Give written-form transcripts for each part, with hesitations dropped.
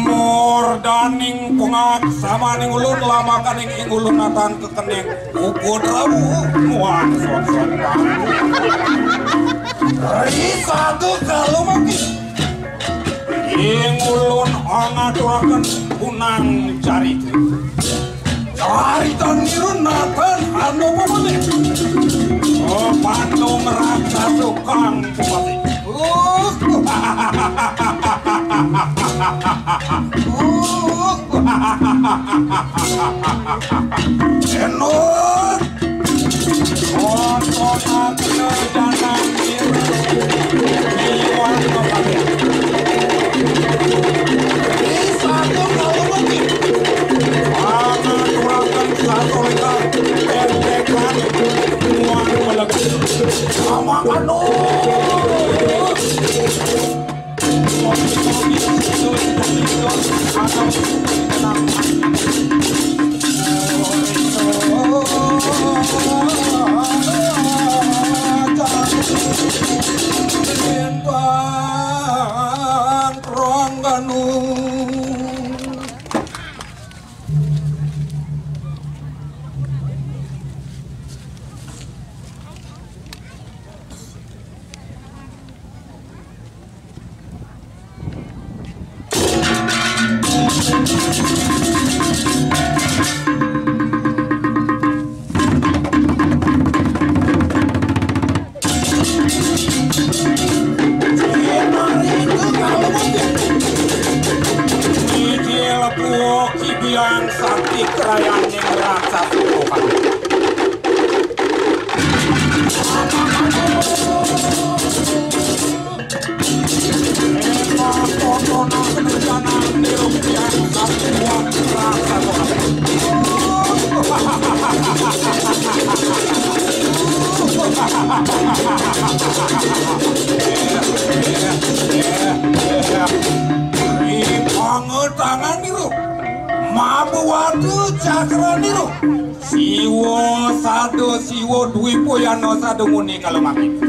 Mordaning pungak sama ning ulun lama kaning ing ulun natan kekening ukur rabu muan sok-sok satu kalau mungkin ing ulun ngaturaken punang carita nirun natan anu pamane Bandung rasa tukang bupati Enor Ontonak kejanan Iwan Nopade Satu kalau mungkin Mengaturakan satu lekar Entekan Muan melekat Sama kanu sakti kerajaan yang rasa Tuhan. Tangan niru Mabuwatu cakra niru Siwo sado siwo dwi poyano sado muni kalau makin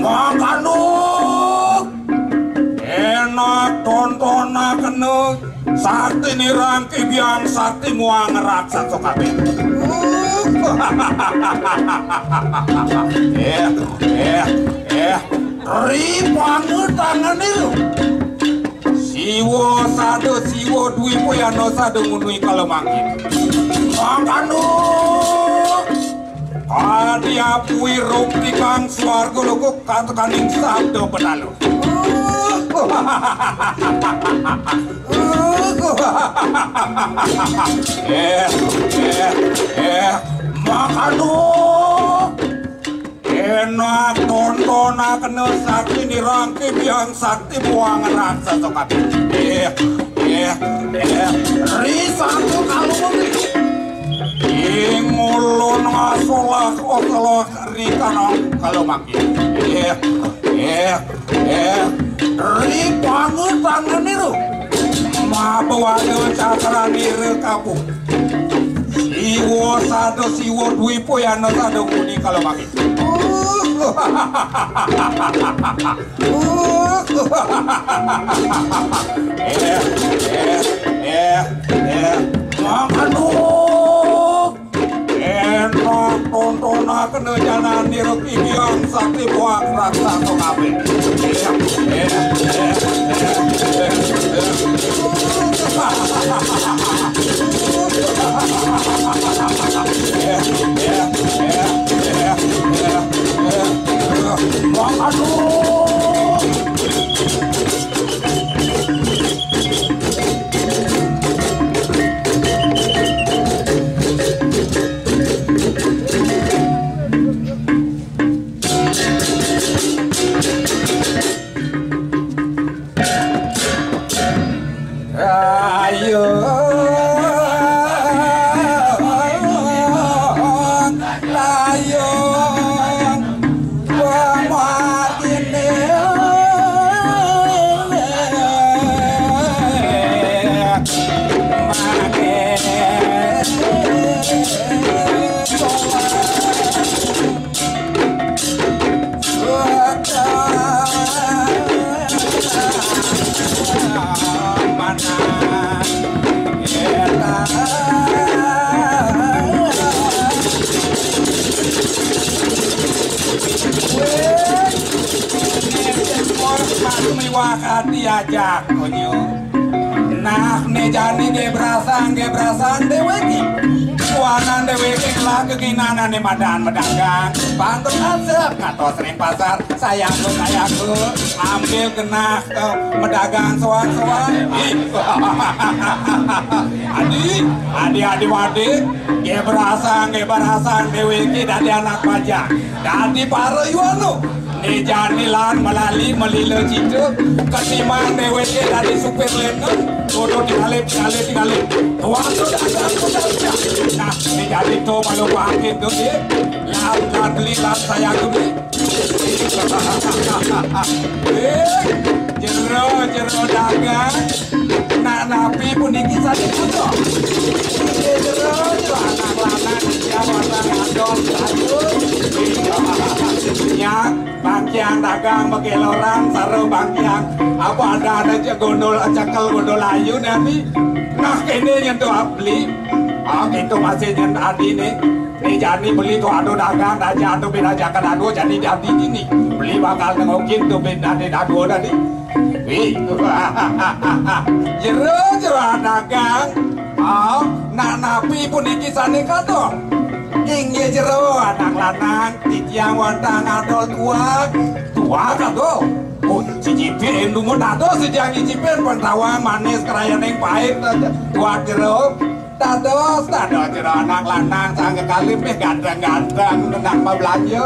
makanu enak tontona kena sakti nirangki biang sakti muang raksa sokabe ribuan tangan itu siwo sado siwo dwi poyano sado ngunui kalau makin makanu adi apui rukti kang swargo loko katakan sabdo pedalu makanu enak tontona kena sakti nirangki biang sakti buang raksa sokat risatu kalau mungkin ing ulun ngasolak osolak rikana kalau makin ri bangun tangan niru mabawayo cakra niru kapu siwo sado siwo dwi poyano sado kuni kalau makin aduh enak tontonan kena jalan niruk ibiang sakti buat rasa tokabe diajak konyo nah nejani gebrasan deweki kuanan deweki lagi kinanan madan medagang bantu asep ngatos sering pasar sayangku ambil kena medagang soan adi wadik gebrasan deweki dari anak pajak dari para yuanu Nejanilan melalui melila cita ketimbang deweke dari supir lengan bodoh tinggalin tuan tu datang nah nejani tu malu pakai tu dia lan beli lan saya tu ni jero dagang nak napi pun dikisah di foto jero anak lanan jawatan adol nyak bangkiang dagang bagi orang saru bangkiang apa ada aja gondol cakal gondol ayu nanti nah ini yang tuh beli itu masih yang tadi nih jadi beli tuh adu dagang aja adu beda jakan adu jadi ini beli bakal nengokin tuh beda adu tadi jero dagang nak napi pun dikisahnya kato ingin jero anak lanang titiang wantang adol tua kato cicipin lumut ado sejang cicipin pentawang manis kerayan yang pahit tua jero dados jero anak lanang sangka kali gandang nak mau belanja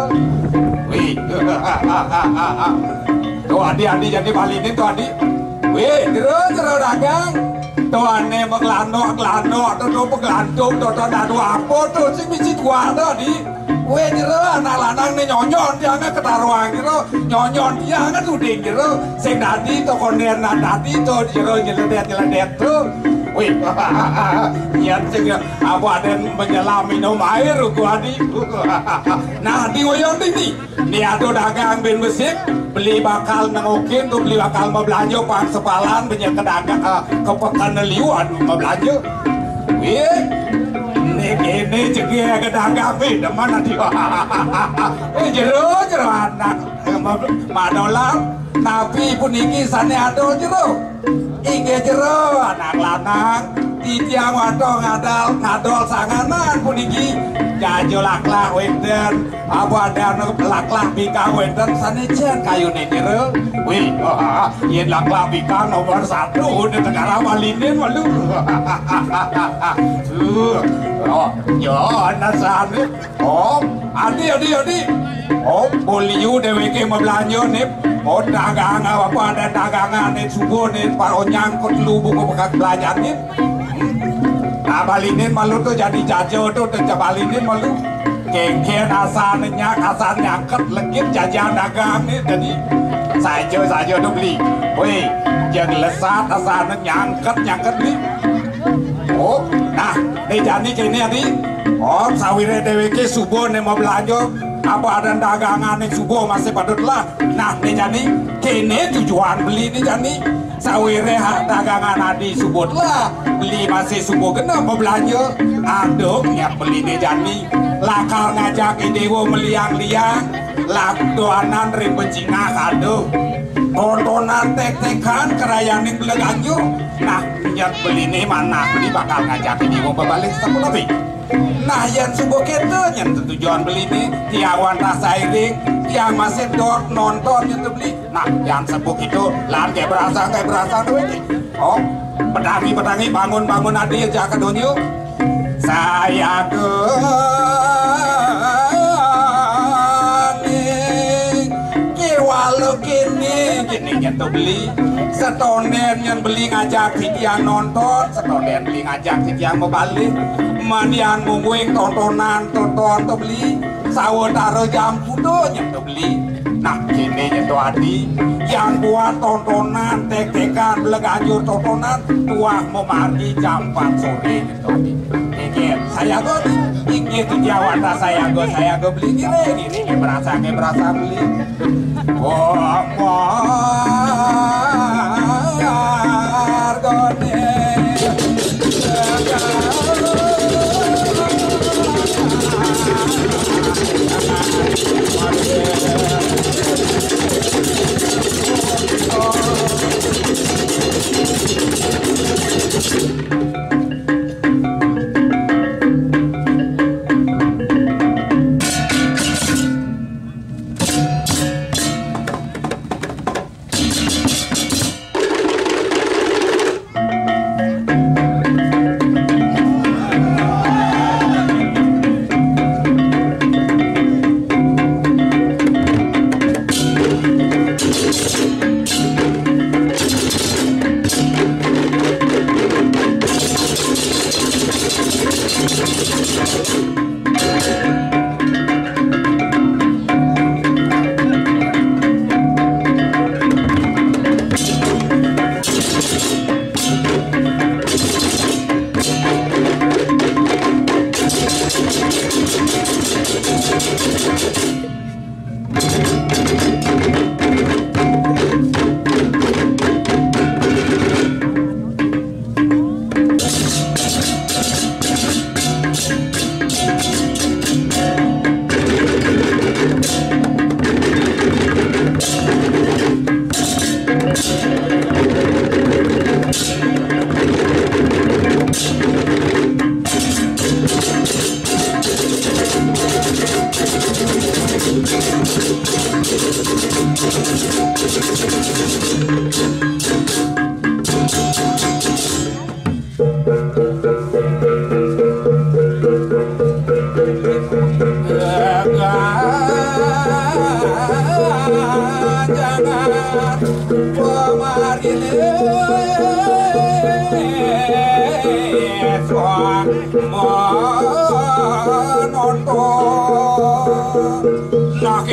tuh adi jadi balik ini tuh adi jero dagang tuane menglano tuh penglantung tuh dadu apa tuh sing misi tua tuh di jero anak lanang nih nyonyon dia nggak ketaruhan jero nyonyon dia nggak tuding jero sing dadi tuh konden dadi tuh jero nyeledet tuh iya sing apa ada menyelam minum air gua di nah di woyon ini ado dagang ben besik beli bakal nengokin tuh beli bakal mau belanja pang sepalan banyak kedagang kepekan liuan mau belanja ini cegi kedagang beda mana dia jero anak madolang napi pun iki sane ado jero inge jero anak lanang titiang wadong ngadol sanganan pun iki jajo laklak wenten apa ada laklak bika wenten sanejen kayu jero yen laklak bika nomor 1 di negara walinin walu yo nasane adi boliu dheweke membelanja nih dagang apa ada dagangan nih subuh nih paro nyangkut lubu ke bekas belajar nih Abalinin malu tuh jadi jajo tuh balinin malu kengken asal nyangket legit jajan dagang nih jadi saja tuh beli woi jangan lesat asal nyangket beli oh nah nih jadi kini nih oh sawire DWK subuh nih mau belanja apa ada dagangan nih subuh masih padut lah nah nih jadi kini tujuan beli nih jadi sawire dagangan adi subuh lah beli masih subuh kena mau belanja aduh yang beli nih jadi lakal ngajak dewa meliang-liang laku doanan ribencingah aduh tontonan tek-tekan kerayanin beleganju nah yang beli nih mana beli bakal ngajak dewa berbalik sepuluh lebih nah yang subuh kita yang tujuan beli nih tiawan rasa iring yang masih dok nonton yang beli nah yang sebuah itu lan kayak berasa tuh ini oh pedangi bangun adik jaga donyo saya walau gini nyentuh beli setonen yang beli ngajak yang nonton setonen beli ngajak yang mau balik manian mungguing tonton tuh beli sawon taruh jam pudo nyentuh beli nah gini nyentuh adi yang buat tontonan tek-tekan beleganjur tontonan tua mau mari jam 4 sore nyentuh adi ingin saya go ingin tujuan saya go beli gini berasa beli oh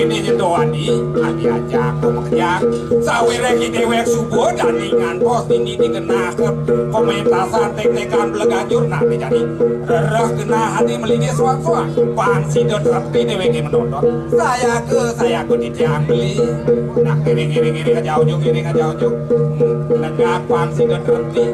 Ini nyentuhan adi ajak pemakjak sawire kini wek subuh daningan pos ini dikenah ke komentasan tek-tekan beleganjur nah jadi rerah kena hati melini suak-suak pang sidon rapi dewek menonton saya ke di tiang beli nah kiri ke jauh negak pang sidon rapi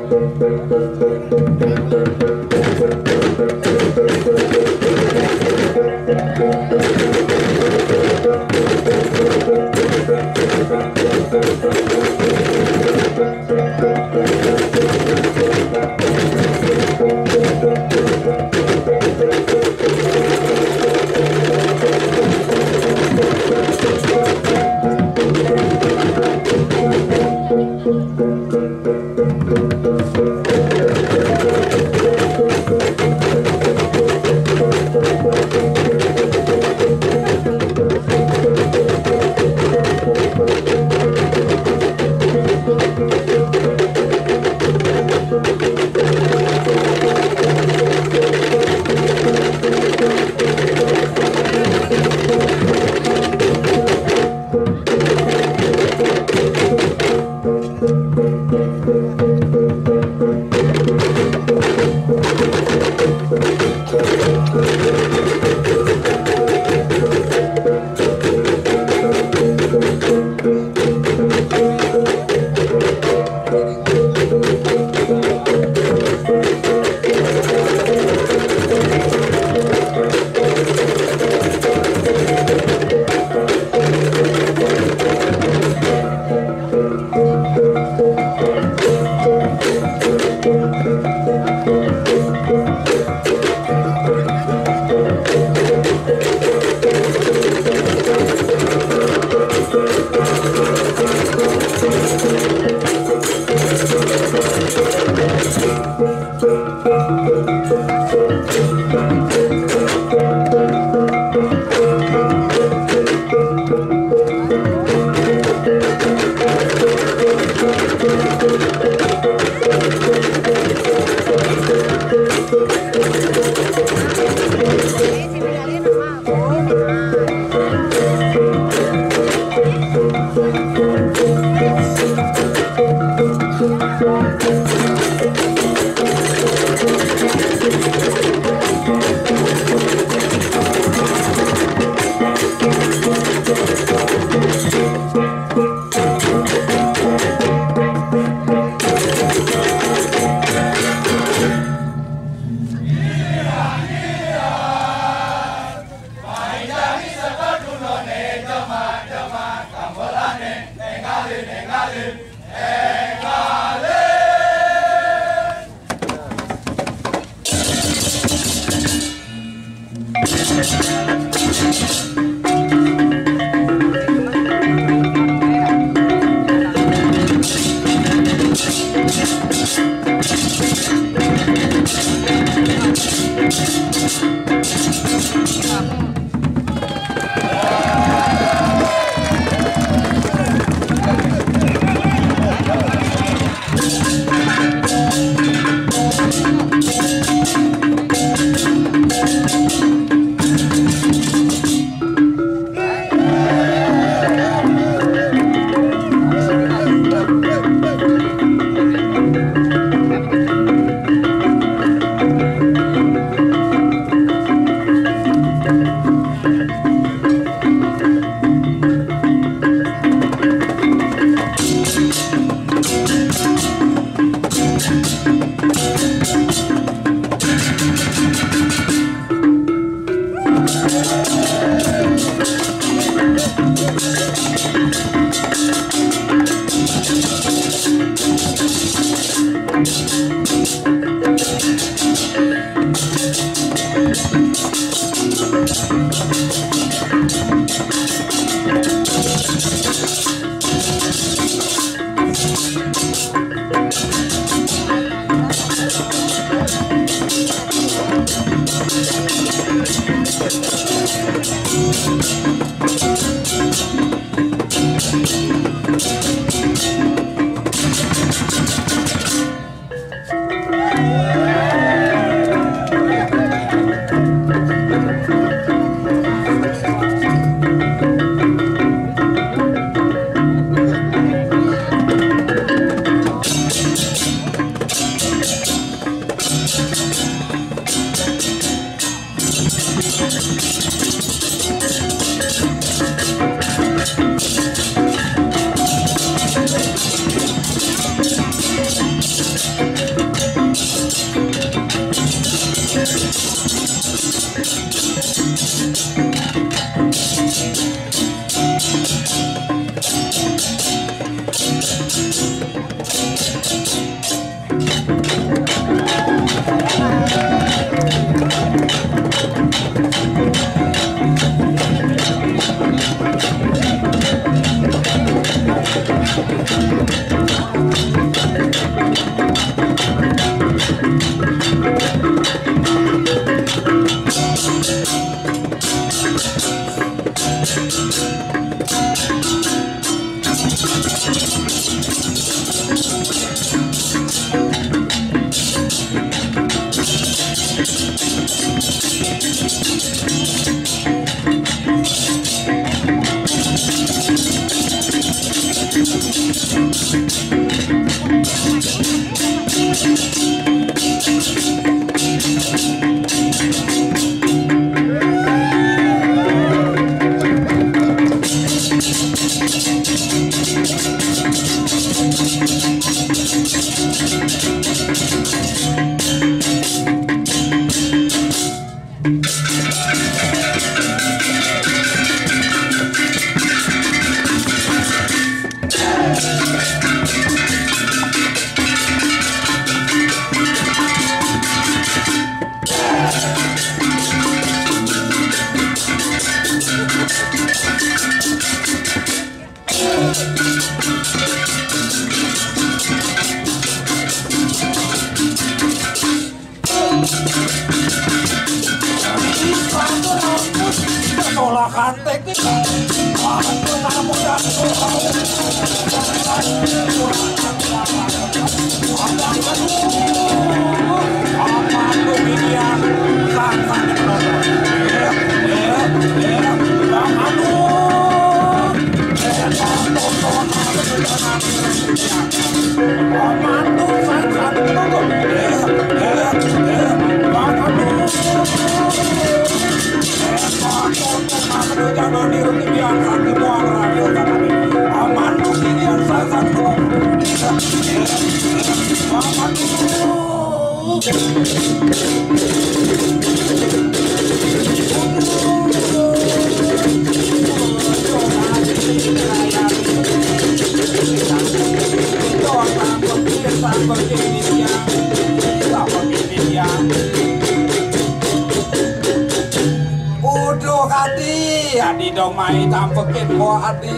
Adi dong mai tampekin mo adi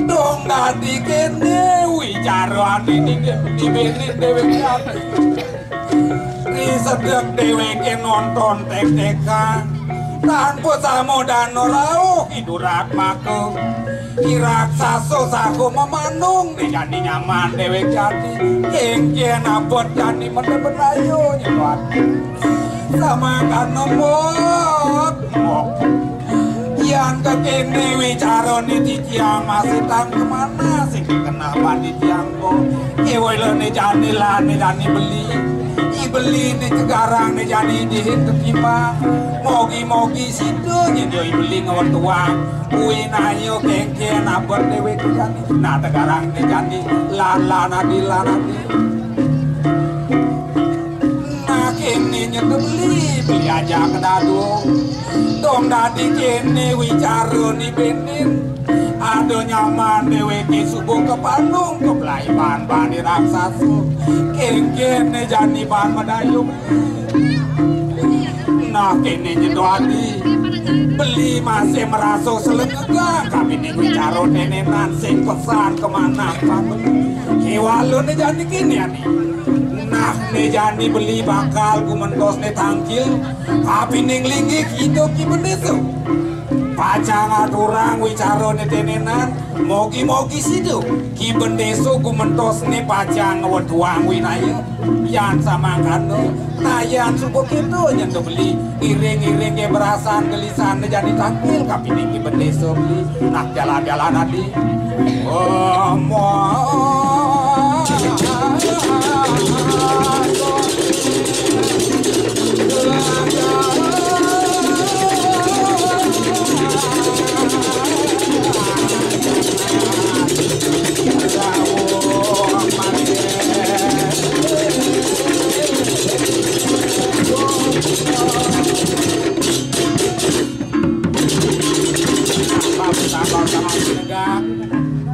dong adi kene wicara adi di benin dewe adi di sedek dewe ke nonton tek-tekan tanpa samo dan norau hidurak mako kirak saso sako memanung di jadi nyaman dewe jadi kengkian abot jadi bener-bener nyelot sama kan nomor yang kekini wicara ni di tiang masih tang kemana sih kenapa di tiang kok kewai lo ni jadi lah ni jadi beli ni sekarang ni jadi dihitung timbang mogi situ jadi beli ngawat tuang kui nayo kengkian abot dewe jadi nah sekarang ni jadi lana di kini nyetu beli aja ke dadu dong dadi kini wicara ni benin ada nyaman dewe ki subuh ke Bandung ke belai ban di raksasu kini jani ban medayung nah kini nyetu adi beli masih merasa selengegang kami ni wicara nenenan sing pesan kemana kewalun ni jani kini ani nah ne jani beli bakal ku mentos ne tangkil tapi ning linggih hidup ki bendeso pacang aturang wicara ne tenenan mogi sidu ki bendeso ku mentos ne pacang weduang winaya yan sama kano nayan subuh kitu nyentuh beli iring-iring ke berasan gelisan ne jani tangkil tapi ning ki bendeso beli nak jalan-jalan adi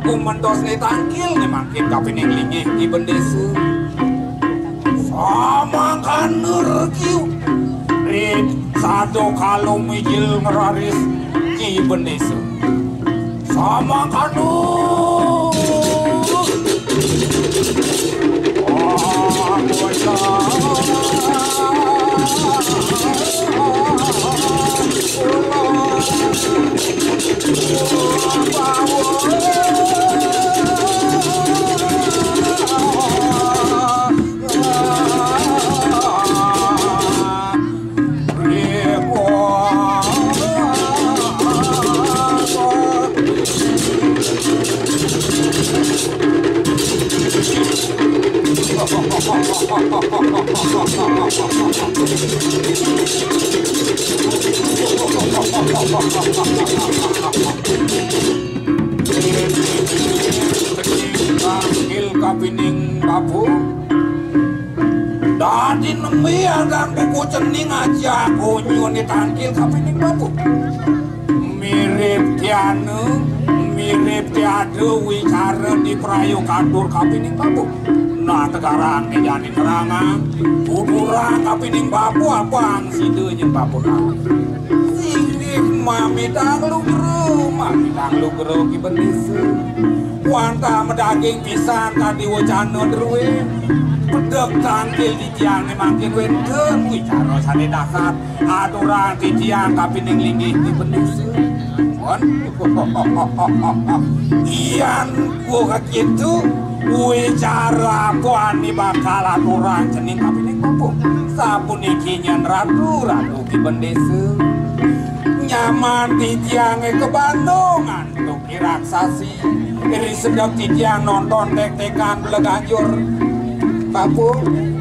Kumentos ni tangkil ni makin kapining linggih ki bendesu sama kan nerkiu rit satu kalau mijil ngeraris ki bendesu sama kan Tangkil kapining babu dadi nemi adang buku cening aja kunyun tangkil kapining babu mirip tianu mirip tiadu wicara di prayu kandur kapining babu nah tegarang di jani kerangan budurang kapining babu abang sidunya babu mami danglu gero ki benise wanta medaging pisan tadi wacana druwe pedek tangkil di tiang mangkin wenten wicara sane dasar aturan di tiang tapi ning linggih di benise kon ian gua kitu wicara puani bakal aturan cening tapi ning mampu sapuniki nyen ratu ki benise nyaman di tiangnya ke Bandung antuk raksasi ini sedang di tiang nonton tek-tekan beleganjur bapu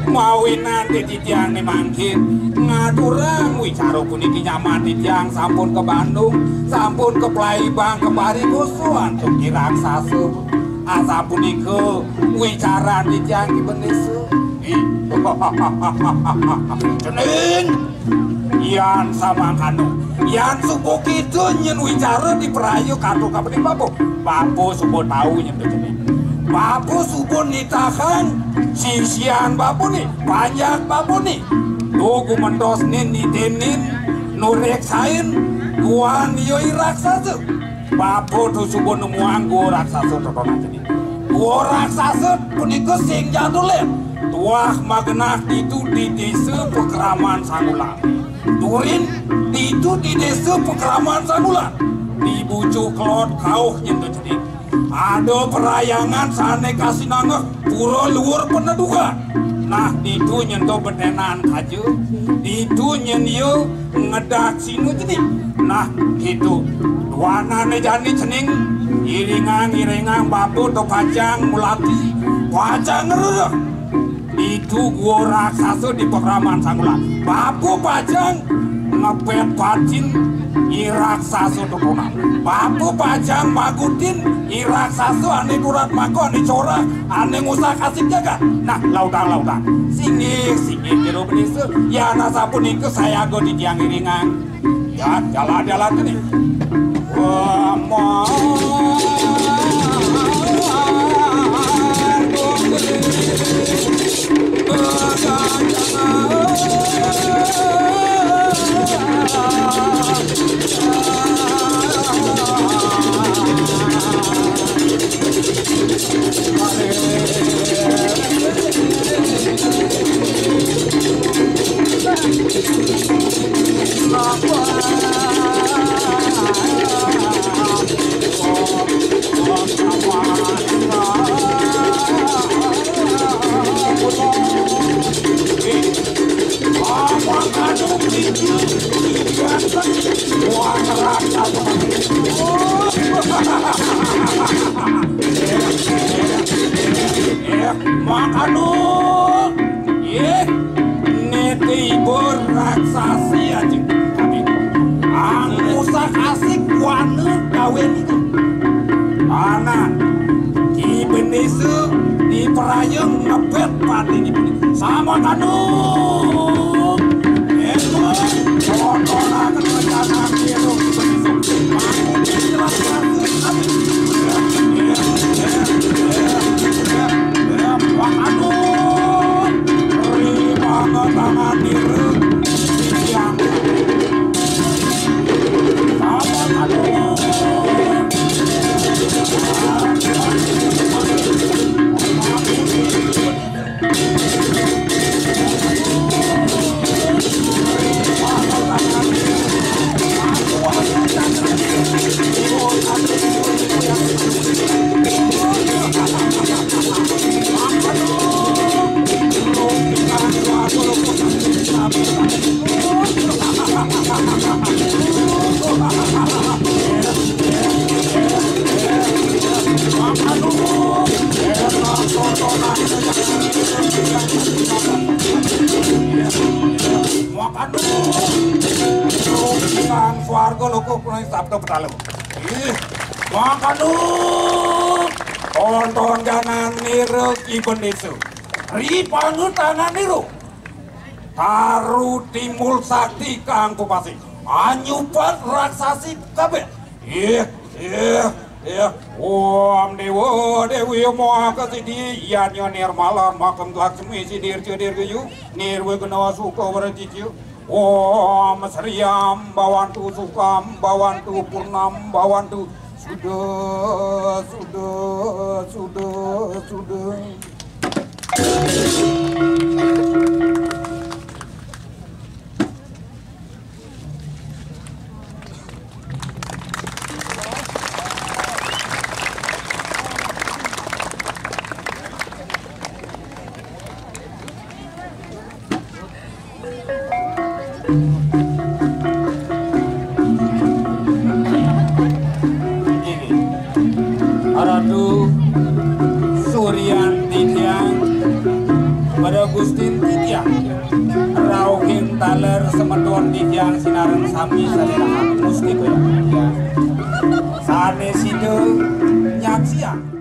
mawin nanti di tiangnya mangkin ngaturang wicara puniki nyaman di tiang sampun ke Bandung sampun ke Pelaibang ke Barigusu antuk raksasi asa puniki wicara di tiang di Bendesu cening Yan sama kanu Yan subuh gitu nyen wicara di perayu kadu kapening babu babu subuh tahu nyen begini babu subuh nitahan sisian babu nih banyak babu nih tugu mendos nin nitenin nurek sain guan yoi raksasa babu tuh subuh nemu anggo raksasa terkona jadi gua raksasa punika sing jadulnya tuah magenah itu di desa Pekraman Sangulang Turin itu di desa Pekraman Sangulang di bucu kelot kauh nyentuh jadi ada perayangan sane kasih nangek pura luar penedukan nah itu nyentuh betenan kaju itu nyenyo ngedak sinu jadi nah gitu duanane jani cening iringang babu to pajang mulati pajang ngeruduk itu gua raksasa di Pekraman Sangulang babu pajang ngepet patin iraksasa tukuna babu pajang magutin iraksasa ane durat mako ane corak ane ngusak asik jaga nah lautang singi jero benise ya nasapun iku saya go di tiang iringan ya jalan-jalan nih wah makanu nete ibu raksasi aja tapi anggusak asik wane gawen itu mana di Bendesu di Perayung ngebet pati di Bendesu sama kanu kontona kerencana biru di Bendesu makanya jelas tapi aduh, terima tangan diri yang sama loko kulai sabdo petalo. Ih, makan tonton janan niru ibon desu. Ripanu tangan niru. Taru timbul sakti kang kupasi. Anyupat raksasi kabe. Iya. Om dewa dewi mau kasih dia ianya nirmala makam laksmi si dir kayu nirwe kena suka berjicu. Om seriam bawantu sukam bawantu purnam bawantu sudah. Aradu Suryanti Tiang pada Gustin Tiang Rauhin Taler Semedon Tiang Sinareng Sami Salera Musti Koya Sane Sido Nyaksiang